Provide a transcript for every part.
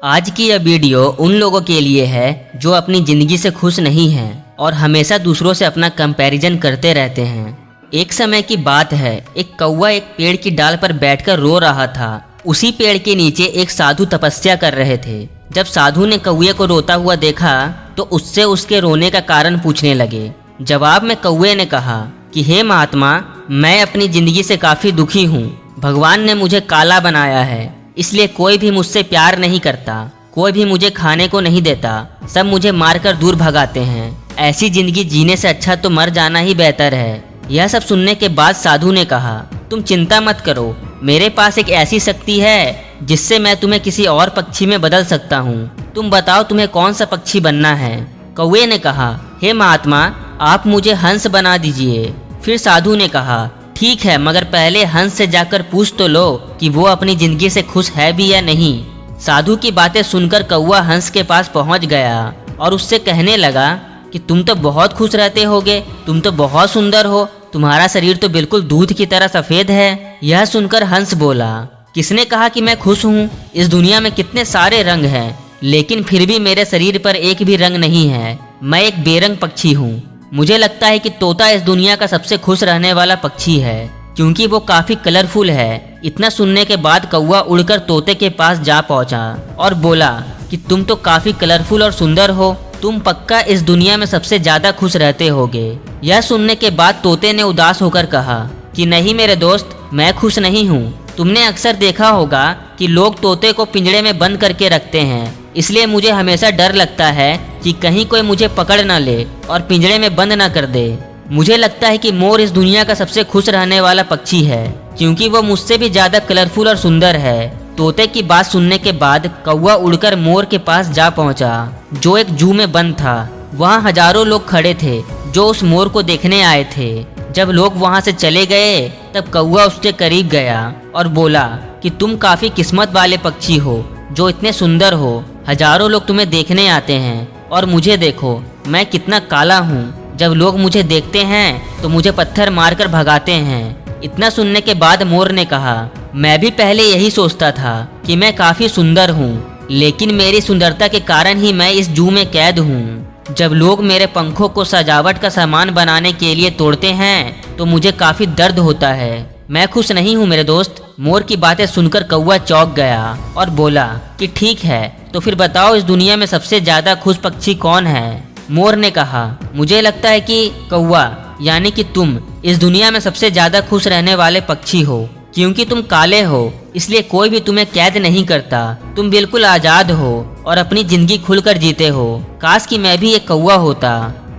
आज की यह वीडियो उन लोगों के लिए है जो अपनी ज़िंदगी से खुश नहीं हैं और हमेशा दूसरों से अपना कंपैरिजन करते रहते हैं। एक समय की बात है, एक कौवा एक पेड़ की डाल पर बैठकर रो रहा था। उसी पेड़ के नीचे एक साधु तपस्या कर रहे थे। जब साधु ने कौवे को रोता हुआ देखा तो उससे उसके रोने का कारण पूछने लगे। जवाब में कौवे ने कहा कि हे महात्मा, मैं अपनी ज़िंदगी से काफ़ी दुखी हूँ। भगवान ने मुझे काला बनाया है, इसलिए कोई भी मुझसे प्यार नहीं करता, कोई भी मुझे खाने को नहीं देता, सब मुझे मारकर दूर भगाते हैं। ऐसी जिंदगी जीने से अच्छा तो मर जाना ही बेहतर है। यह सब सुनने के बाद साधु ने कहा, तुम चिंता मत करो, मेरे पास एक ऐसी शक्ति है जिससे मैं तुम्हें किसी और पक्षी में बदल सकता हूँ। तुम बताओ तुम्हें कौन सा पक्षी बनना है। कौवे ने कहा, हे महात्मा, आप मुझे हंस बना दीजिए। फिर साधु ने कहा, ठीक है, मगर पहले हंस से जाकर पूछ तो लो कि वो अपनी जिंदगी से खुश है भी या नहीं। साधु की बातें सुनकर कौवा हंस के पास पहुंच गया और उससे कहने लगा कि तुम तो बहुत खुश रहते होगे, तुम तो बहुत सुंदर हो, तुम्हारा शरीर तो बिल्कुल दूध की तरह सफेद है। यह सुनकर हंस बोला, किसने कहा कि मैं खुश हूँ? इस दुनिया में कितने सारे रंग हैं, लेकिन फिर भी मेरे शरीर पर एक भी रंग नहीं है। मैं एक बेरंग पक्षी हूँ। मुझे लगता है कि तोता इस दुनिया का सबसे खुश रहने वाला पक्षी है, क्योंकि वो काफी कलरफुल है। इतना सुनने के बाद कौवा उड़कर तोते के पास जा पहुंचा और बोला कि तुम तो काफी कलरफुल और सुंदर हो, तुम पक्का इस दुनिया में सबसे ज्यादा खुश रहते होगे। यह सुनने के बाद तोते ने उदास होकर कहा कि नहीं मेरे दोस्त, मैं खुश नहीं हूँ। तुमने अक्सर देखा होगा कि लोग तोते को पिंजड़े में बंद करके रखते हैं, इसलिए मुझे हमेशा डर लगता है कि कहीं कोई मुझे पकड़ ना ले और पिंजड़े में बंद ना कर दे। मुझे लगता है कि मोर इस दुनिया का सबसे खुश रहने वाला पक्षी है, क्योंकि वो मुझसे भी ज्यादा कलरफुल और सुंदर है। तोते की बात सुनने के बाद कौवा उड़कर मोर के पास जा पहुंचा, जो एक जू में बंद था। वहाँ हजारों लोग खड़े थे जो उस मोर को देखने आए थे। जब लोग वहाँ से चले गए तब कौवा उसके करीब गया और बोला कि तुम काफी किस्मत वाले पक्षी हो जो इतने सुंदर हो। हजारों लोग तुम्हें देखने आते हैं और मुझे देखो, मैं कितना काला हूँ। जब लोग मुझे देखते हैं तो मुझे पत्थर मारकर भगाते हैं। इतना सुनने के बाद मोर ने कहा, मैं भी पहले यही सोचता था कि मैं काफी सुंदर हूँ, लेकिन मेरी सुंदरता के कारण ही मैं इस जू में कैद हूँ। जब लोग मेरे पंखों को सजावट का सामान बनाने के लिए तोड़ते हैं तो मुझे काफी दर्द होता है। मैं खुश नहीं हूँ मेरे दोस्त। मोर की बातें सुनकर कौवा चौंक गया और बोला कि ठीक है, तो फिर बताओ इस दुनिया में सबसे ज्यादा खुश पक्षी कौन है? मोर ने कहा, मुझे लगता है कि कौवा यानी कि तुम इस दुनिया में सबसे ज्यादा खुश रहने वाले पक्षी हो, क्योंकि तुम काले हो, इसलिए कोई भी तुम्हें कैद नहीं करता। तुम बिल्कुल आजाद हो और अपनी जिंदगी खुलकर जीते हो। काश कि मैं भी एक कौवा होता।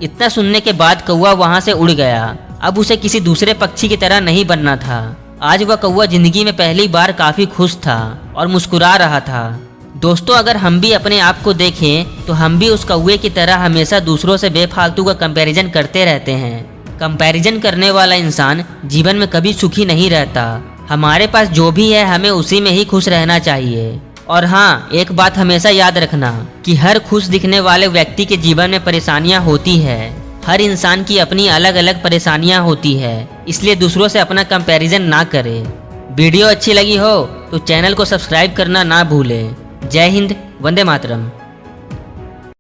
इतना सुनने के बाद कौवा वहाँ से उड़ गया। अब उसे किसी दूसरे पक्षी की तरह नहीं बनना था। आज वह कौवा जिंदगी में पहली बार काफी खुश था और मुस्कुरा रहा था। दोस्तों, अगर हम भी अपने आप को देखें तो हम भी उस कौवे की तरह हमेशा दूसरों से बेफालतू का कंपैरिजन करते रहते हैं। कंपैरिजन करने वाला इंसान जीवन में कभी सुखी नहीं रहता। हमारे पास जो भी है हमें उसी में ही खुश रहना चाहिए। और हाँ, एक बात हमेशा याद रखना कि हर खुश दिखने वाले व्यक्ति के जीवन में परेशानियां होती है। हर इंसान की अपनी अलग अलग परेशानियां होती है, इसलिए दूसरों से अपना कंपैरिजन ना करें। वीडियो अच्छी लगी हो तो चैनल को सब्सक्राइब करना ना भूलें। जय हिंद, वंदे मातरम।